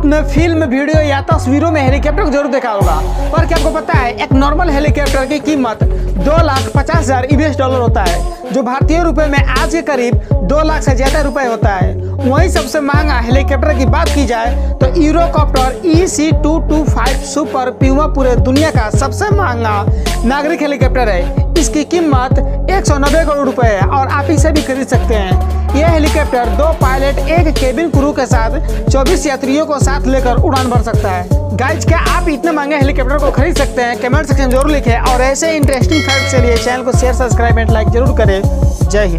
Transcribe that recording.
आपने film, video या तस्वीरों में हेलीकॉप्टर को जरूर देखा होगा, पर क्या आपको पता है एक नॉर्मल हेलीकॉप्टर की कीमत 2,50,000 US डॉलर होता है, जो भारतीय रुपए में आज के करीब 2 लाख से ज्यादा रुपए होता है। वहीं सबसे महंगा हेलीकॉप्टर की बात की जाए तो यूरोकॉप्टर EC225 सुपर प्यूमा पूरे दुनिया का सबसे महंगा नागरिक हेलीकॉप्टर है। इसकी कीमत 190 करोड़ रुपए है और आप इसे भी खरीद सकते हैं। यह हेलीकॉप्टर 2 पायलट, 1 केबिन क्रू के साथ 24 यात्रियों को साथ लेकर उड़ान भर सकता है। गाइज, क्या आप इतने महंगे हेलीकॉप्टर को खरीद सकते हैं? कमेंट सेक्शन जरूर लिखें और ऐसे इंटरेस्टिंग फैक्ट के लिए चैनल को शेयर, सब्सक्राइब एंड लाइक जरूर करें। जय हिंद।